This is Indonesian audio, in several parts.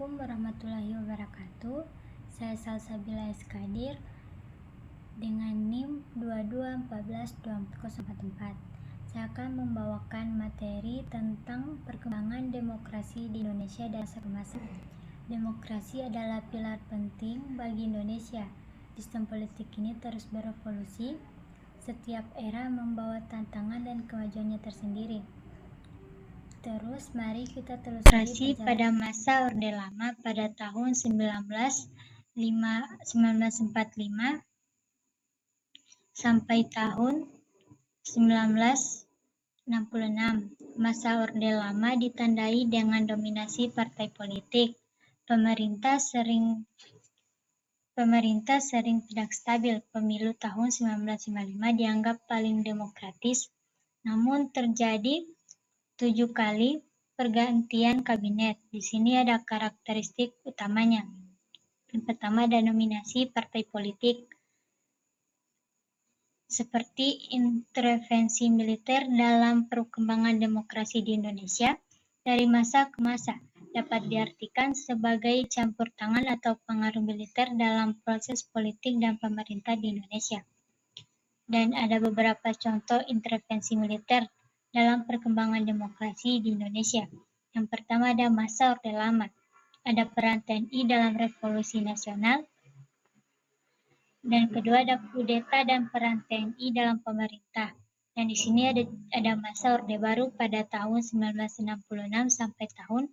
Assalamualaikum warahmatullahi wabarakatuh. Saya Salsabila Eskadir dengan NIM 22142404. Saya akan membawakan materi tentang perkembangan demokrasi di Indonesia dan masa ke masa. Demokrasi adalah pilar penting bagi Indonesia. Sistem politik ini terus berevolusi. Setiap era membawa tantangan dan kemajuannya tersendiri. Terus mari kita telusuri pada masa Orde Lama pada tahun 1945 sampai tahun 1966. Masa Orde Lama ditandai dengan dominasi partai politik. Pemerintah sering tidak stabil. Pemilu tahun 1955 dianggap paling demokratis, namun terjadi 7 kali pergantian kabinet. Di sini ada karakteristik utamanya. Yang pertama ada nominasi partai politik, seperti intervensi militer dalam perkembangan demokrasi di Indonesia dari masa ke masa. Dapat diartikan sebagai campur tangan atau pengaruh militer dalam proses politik dan pemerintah di Indonesia. Dan ada beberapa contoh intervensi militer dalam perkembangan demokrasi di Indonesia. Yang pertama ada masa Orde Lama. Ada peran TNI dalam revolusi nasional. Dan kedua ada kudeta dan peran TNI dalam pemerintah. Dan di sini ada masa Orde Baru pada tahun 1966 sampai tahun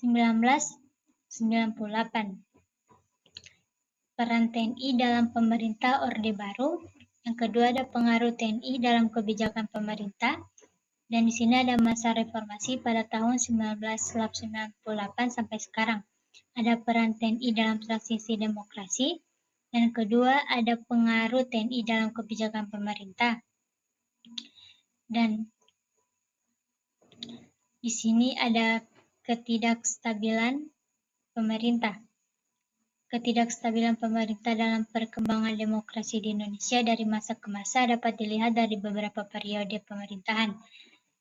1998. Peran TNI dalam pemerintah Orde Baru. Yang kedua ada pengaruh TNI dalam kebijakan pemerintah. Dan di sini ada masa reformasi pada tahun 1998 sampai sekarang. Ada peran TNI dalam transisi demokrasi. Dan kedua ada pengaruh TNI dalam kebijakan pemerintah. Dan di sini ada ketidakstabilan pemerintah. Ketidakstabilan pemerintah dalam perkembangan demokrasi di Indonesia dari masa ke masa dapat dilihat dari beberapa periode pemerintahan.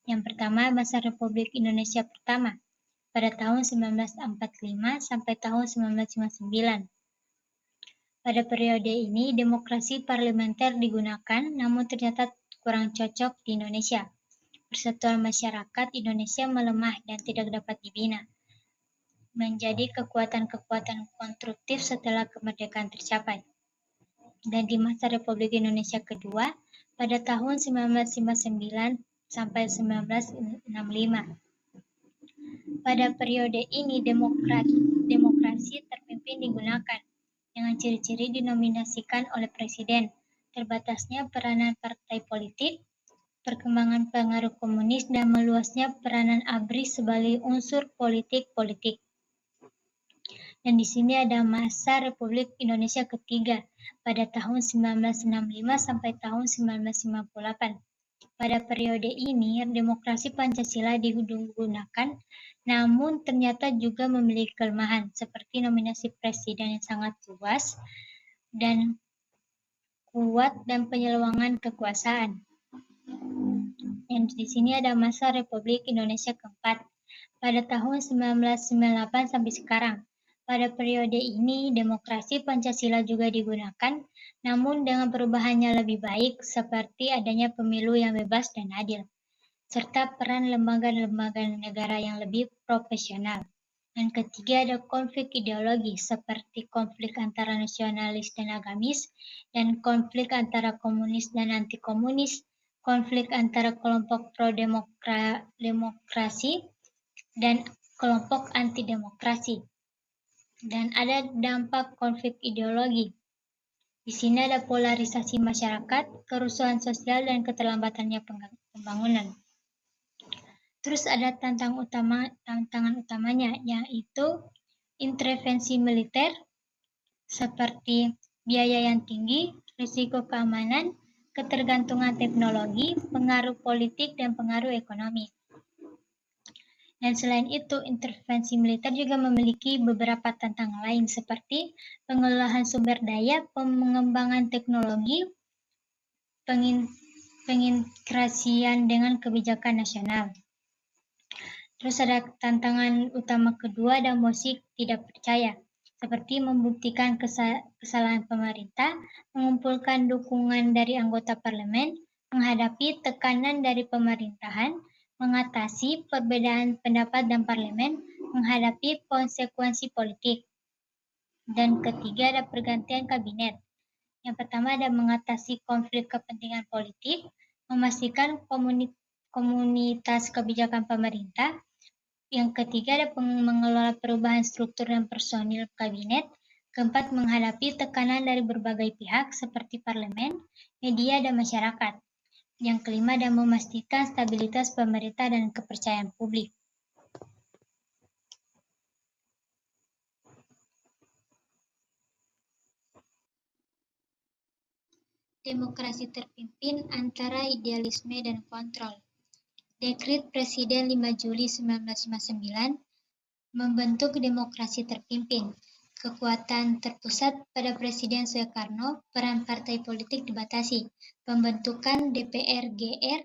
Yang pertama, masa Republik Indonesia pertama pada tahun 1945 sampai tahun 1959. Pada periode ini, demokrasi parlementer digunakan, namun ternyata kurang cocok di Indonesia. Persatuan masyarakat Indonesia melemah dan tidak dapat dibina. Menjadi kekuatan-kekuatan konstruktif setelah kemerdekaan tercapai. Dan di masa Republik Indonesia kedua, pada tahun 1959 sampai 1965. Pada periode ini demokrasi terpimpin digunakan dengan ciri-ciri dinominasikan oleh presiden, terbatasnya peranan partai politik, perkembangan pengaruh komunis dan meluasnya peranan ABRI sebagai unsur politik. Dan di sini ada masa Republik Indonesia ketiga pada tahun 1965 sampai tahun 1958. Pada periode ini, demokrasi Pancasila digunakan, namun ternyata juga memiliki kelemahan, seperti nominasi presiden yang sangat luas dan kuat dan penyelewengan kekuasaan. Dan di sini ada masa Republik Indonesia keempat, pada tahun 1998 sampai sekarang. Pada periode ini, demokrasi Pancasila juga digunakan, namun dengan perubahannya lebih baik, seperti adanya pemilu yang bebas dan adil, serta peran lembaga-lembaga negara yang lebih profesional. Dan ketiga ada konflik ideologi, seperti konflik antara nasionalis dan agamis, dan konflik antara komunis dan anti-komunis, konflik antara kelompok pro-demokrasi dan kelompok anti-demokrasi. Dan ada dampak konflik ideologi. Di sini ada polarisasi masyarakat, kerusuhan sosial, dan keterlambatannya pembangunan. Terus ada tantangan utamanya, yaitu intervensi militer, seperti biaya yang tinggi, risiko keamanan, ketergantungan teknologi, pengaruh politik, dan pengaruh ekonomi. Dan selain itu, intervensi militer juga memiliki beberapa tantangan lain seperti pengelolaan sumber daya, pengembangan teknologi, pengintegrasian dengan kebijakan nasional. Terus ada tantangan utama kedua, ada mosi tidak percaya, seperti membuktikan kesalahan pemerintah, mengumpulkan dukungan dari anggota parlemen, menghadapi tekanan dari pemerintahan, mengatasi perbedaan pendapat dan parlemen, menghadapi konsekuensi politik. Dan ketiga ada pergantian kabinet. Yang pertama ada mengatasi konflik kepentingan politik, memastikan komunitas kebijakan pemerintah. Yang ketiga ada mengelola perubahan struktur dan personil kabinet. Keempat, menghadapi tekanan dari berbagai pihak seperti parlemen, media, dan masyarakat. Yang kelima ada memastikan stabilitas pemerintah dan kepercayaan publik. Demokrasi terpimpin antara idealisme dan kontrol. Dekret Presiden 5 Juli 1959 membentuk demokrasi terpimpin. Kekuatan terpusat pada Presiden Soekarno, peran partai politik dibatasi. Pembentukan DPR GR,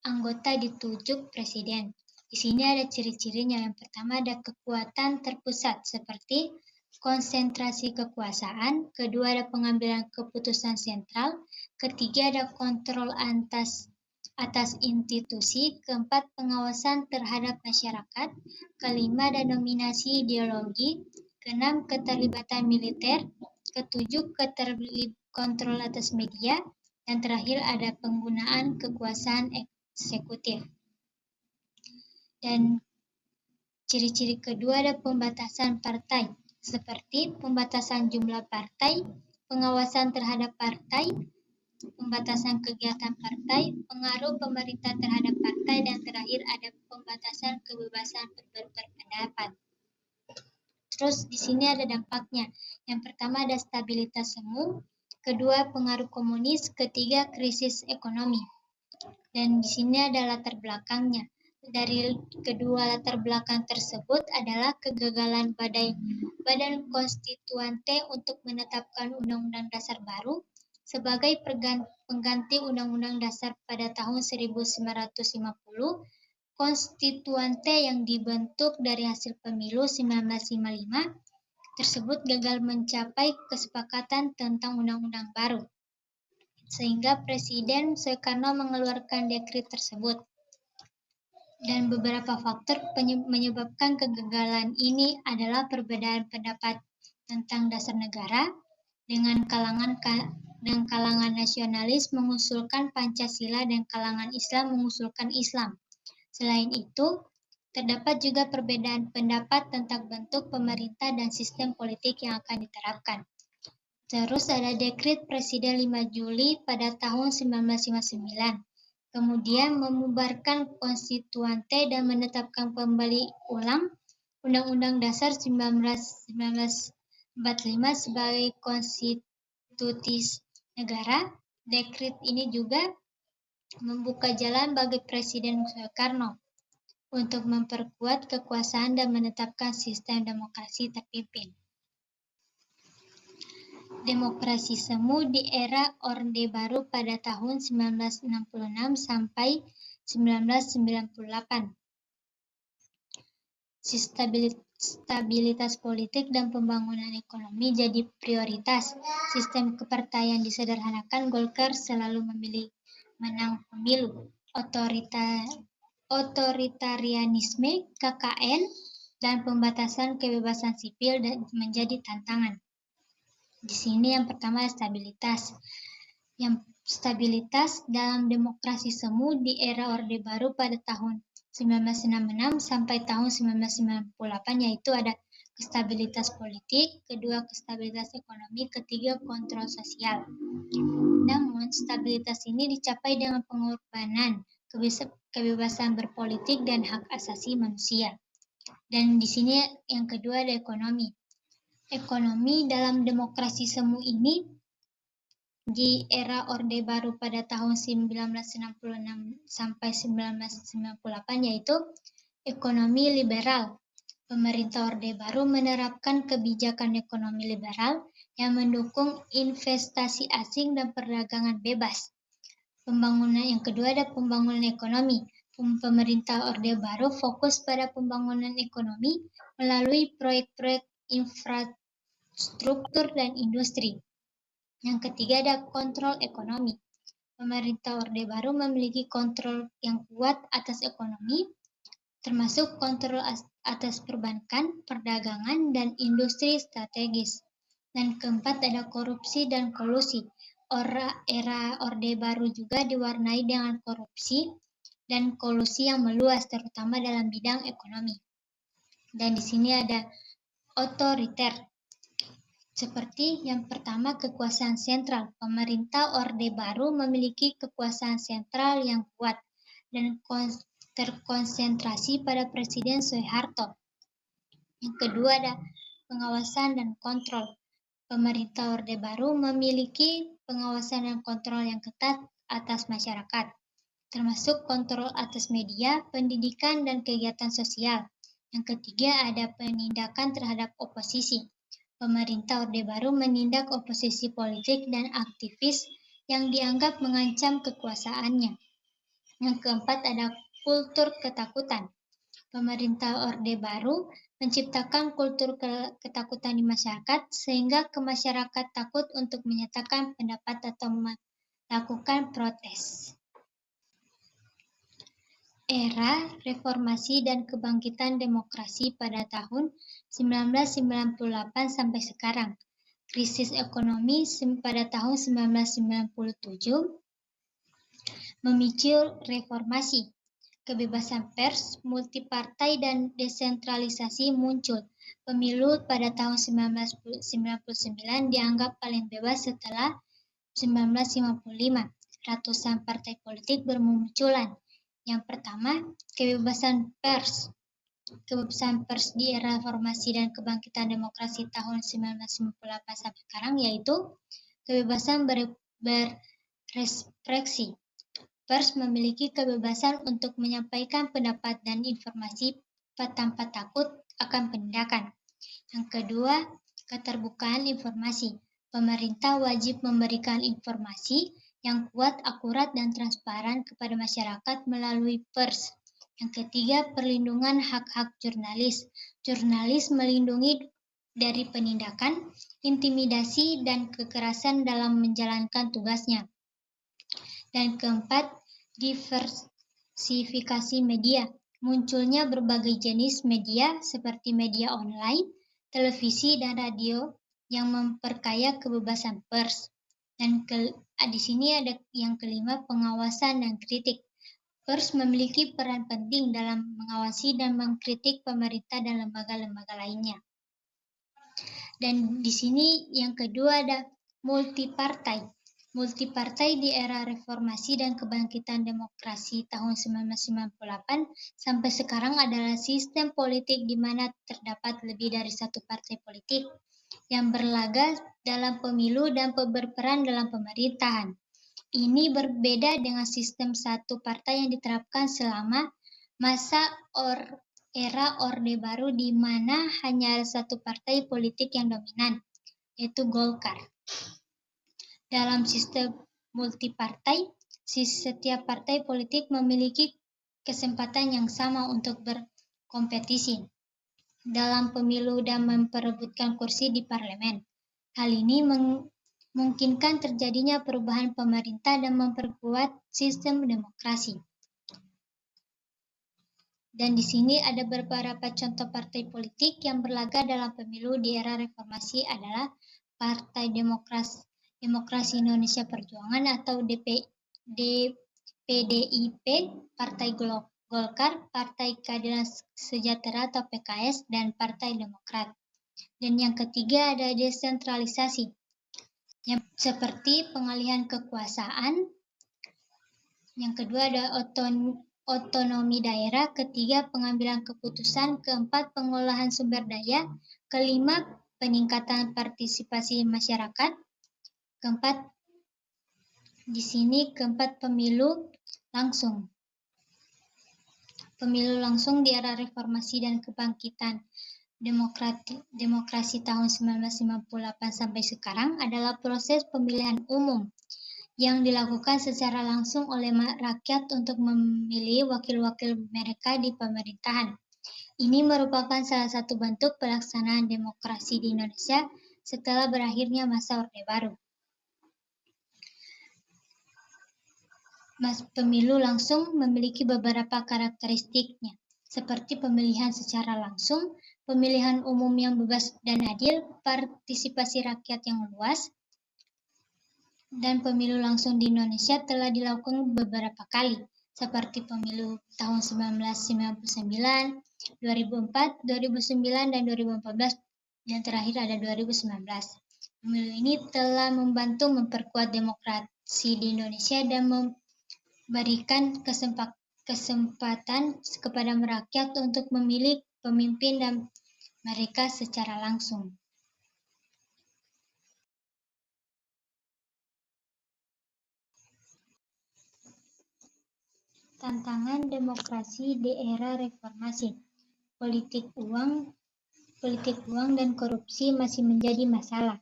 anggota ditunjuk Presiden. Di sini ada ciri-cirinya. Yang pertama ada kekuatan terpusat seperti konsentrasi kekuasaan, kedua ada pengambilan keputusan sentral, ketiga ada kontrol atas institusi, keempat pengawasan terhadap masyarakat, kelima ada dominasi ideologi, keenam keterlibatan militer, ketujuh kontrol atas media, dan terakhir ada penggunaan kekuasaan eksekutif. Dan ciri-ciri kedua ada pembatasan partai, seperti pembatasan jumlah partai, pengawasan terhadap partai, pembatasan kegiatan partai, pengaruh pemerintah terhadap partai, dan terakhir ada pembatasan kebebasan berpendapat. Terus di sini ada dampaknya. Yang pertama ada stabilitas semu, kedua pengaruh komunis, ketiga krisis ekonomi. Dan di sini ada latar belakangnya. Dari kedua latar belakang tersebut adalah kegagalan Badan Konstituante untuk menetapkan Undang-Undang Dasar baru sebagai pengganti Undang-Undang Dasar pada tahun 1950, Konstituante yang dibentuk dari hasil pemilu 1955 tersebut gagal mencapai kesepakatan tentang undang-undang baru, sehingga Presiden Soekarno mengeluarkan dekret tersebut. Dan beberapa faktor menyebabkan kegagalan ini adalah perbedaan pendapat tentang dasar negara, dengan kalangan nasionalis mengusulkan Pancasila dan kalangan Islam mengusulkan Islam. Selain itu, terdapat juga perbedaan pendapat tentang bentuk pemerintah dan sistem politik yang akan diterapkan. Terus ada Dekret Presiden 5 Juli pada tahun 1959. Kemudian membubarkan Konstituante dan menetapkan kembali ulang Undang-Undang Dasar 1945 sebagai konstitusi negara. Dekret ini juga membuka jalan bagi Presiden Soekarno untuk memperkuat kekuasaan dan menetapkan sistem demokrasi terpimpin. Demokrasi semu di era Orde Baru pada tahun 1966 sampai 1998. Stabilitas politik dan pembangunan ekonomi jadi prioritas. Sistem kepartaian disederhanakan, Golkar selalu menang pemilu. Otoritarianisme, KKN, dan pembatasan kebebasan sipil menjadi tantangan. Di sini yang pertama stabilitas. Yang stabilitas dalam demokrasi semu di era Orde Baru pada tahun 1966 sampai tahun 1998, yaitu ada stabilitas politik, kedua stabilitas ekonomi, ketiga kontrol sosial. Namun stabilitas ini dicapai dengan pengorbanan kebebasan berpolitik dan hak asasi manusia. Dan di sini yang kedua ada ekonomi. Ekonomi dalam demokrasi semu ini di era Orde Baru pada tahun 1966 sampai 1998, yaitu ekonomi liberal. Pemerintah Orde Baru menerapkan kebijakan ekonomi liberal yang mendukung investasi asing dan perdagangan bebas. Pembangunan yang kedua ada pembangunan ekonomi. pemerintah Orde Baru fokus pada pembangunan ekonomi melalui proyek-proyek infrastruktur dan industri. Yang ketiga ada kontrol ekonomi. Pemerintah Orde Baru memiliki kontrol yang kuat atas ekonomi, termasuk kontrol atas perbankan, perdagangan, dan industri strategis. Dan keempat ada korupsi dan kolusi. Era Orde Baru juga diwarnai dengan korupsi dan kolusi yang meluas, terutama dalam bidang ekonomi. Dan di sini ada otoriter. Seperti yang pertama, kekuasaan sentral. Pemerintah Orde Baru memiliki kekuasaan sentral yang kuat dan terkonsentrasi pada Presiden Soeharto. Yang kedua ada pengawasan dan kontrol. Pemerintah Orde Baru memiliki pengawasan dan kontrol yang ketat atas masyarakat, termasuk kontrol atas media, pendidikan, dan kegiatan sosial. Yang ketiga ada penindakan terhadap oposisi. Pemerintah Orde Baru menindak oposisi politik dan aktivis yang dianggap mengancam kekuasaannya. Yang keempat ada kultur ketakutan. Pemerintah Orde Baru menciptakan kultur ketakutan di masyarakat sehingga masyarakat takut untuk menyatakan pendapat atau melakukan protes. Era reformasi dan kebangkitan demokrasi pada tahun 1998 sampai sekarang. Krisis ekonomi pada tahun 1997 memicu reformasi. Kebebasan pers, multipartai, dan desentralisasi muncul. Pemilu pada tahun 1999 dianggap paling bebas setelah 1955. Ratusan partai politik bermunculan. Yang pertama, kebebasan pers. Kebebasan pers di era reformasi dan kebangkitan demokrasi tahun 1998 sampai sekarang yaitu kebebasan berekspresi. Pers memiliki kebebasan untuk menyampaikan pendapat dan informasi tanpa takut akan penindakan. Yang kedua, keterbukaan informasi. Pemerintah wajib memberikan informasi yang kuat, akurat, dan transparan kepada masyarakat melalui pers. Yang ketiga, perlindungan hak-hak jurnalis. Jurnalis melindungi dari penindakan, intimidasi, dan kekerasan dalam menjalankan tugasnya. Dan keempat, diversifikasi media. Munculnya berbagai jenis media seperti media online, televisi, dan radio yang memperkaya kebebasan pers. Dan di sini ada yang kelima, pengawasan dan kritik. Pers memiliki peran penting dalam mengawasi dan mengkritik pemerintah dan lembaga-lembaga lainnya. Dan di sini yang kedua ada multipartai. Multipartai di era reformasi dan kebangkitan demokrasi tahun 1998 sampai sekarang adalah sistem politik di mana terdapat lebih dari satu partai politik yang berlaga dalam pemilu dan berperan dalam pemerintahan. Ini berbeda dengan sistem satu partai yang diterapkan selama masa era Orde Baru di mana hanya satu partai politik yang dominan, yaitu Golkar. Dalam sistem multipartai, setiap partai politik memiliki kesempatan yang sama untuk berkompetisi dalam pemilu dan memperebutkan kursi di parlemen. Hal ini memungkinkan terjadinya perubahan pemerintah dan memperkuat sistem demokrasi. Dan di sini ada beberapa contoh partai politik yang berlaga dalam pemilu di era reformasi adalah Partai Demokrasi Indonesia Perjuangan atau PDIP, Partai Golkar, Partai Keadilan Sejahtera atau PKS, dan Partai Demokrat. Dan yang ketiga ada desentralisasi, yang seperti pengalihan kekuasaan. Yang kedua ada otonomi daerah, ketiga pengambilan keputusan, keempat pengolahan sumber daya, kelima peningkatan partisipasi masyarakat, keempat pemilu langsung. Pemilu langsung di era reformasi dan kebangkitan demokrasi tahun 1998 sampai sekarang adalah proses pemilihan umum yang dilakukan secara langsung oleh rakyat untuk memilih wakil-wakil mereka di pemerintahan. Ini merupakan salah satu bentuk pelaksanaan demokrasi di Indonesia setelah berakhirnya masa Orde Baru. Pemilu langsung memiliki beberapa karakteristiknya, seperti pemilihan secara langsung, pemilihan umum yang bebas dan adil, partisipasi rakyat yang luas, dan pemilu langsung di Indonesia telah dilakukan beberapa kali, seperti pemilu tahun 1999, 2004, 2009, dan 2014, yang terakhir ada 2019. Pemilu ini telah membantu memperkuat demokrasi di Indonesia dan memberikan kesempatan kepada rakyat untuk memilih pemimpin dan mereka secara langsung. Tantangan demokrasi di era reformasi. Politik uang dan korupsi masih menjadi masalah.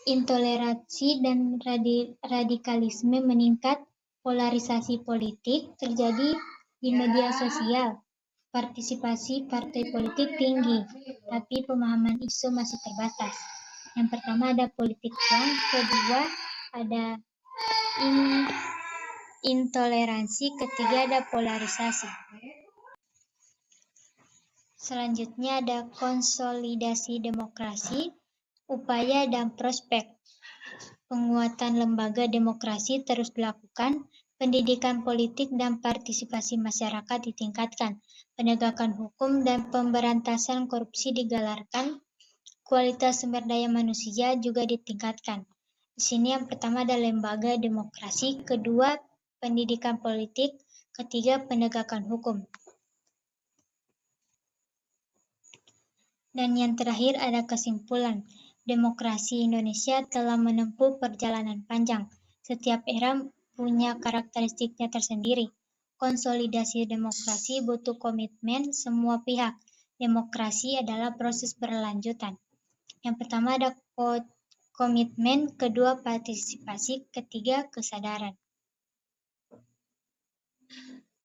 Intoleransi dan radikalisme meningkat, polarisasi politik terjadi di media sosial, partisipasi partai politik tinggi, tapi pemahaman isu masih terbatas. Yang pertama ada politik uang, kedua ada intoleransi, ketiga ada polarisasi. Selanjutnya ada konsolidasi demokrasi, upaya dan prospek. Penguatan lembaga demokrasi terus dilakukan, pendidikan politik dan partisipasi masyarakat ditingkatkan, penegakan hukum dan pemberantasan korupsi digalarkan, kualitas sumber daya manusia juga ditingkatkan. Di sini yang pertama ada lembaga demokrasi, kedua pendidikan politik, ketiga penegakan hukum. Dan yang terakhir ada kesimpulan. Demokrasi Indonesia telah menempuh perjalanan panjang. Setiap era punya karakteristiknya tersendiri. Konsolidasi demokrasi butuh komitmen semua pihak. Demokrasi adalah proses berlanjutan. Yang pertama ada komitmen, kedua partisipasi, ketiga kesadaran.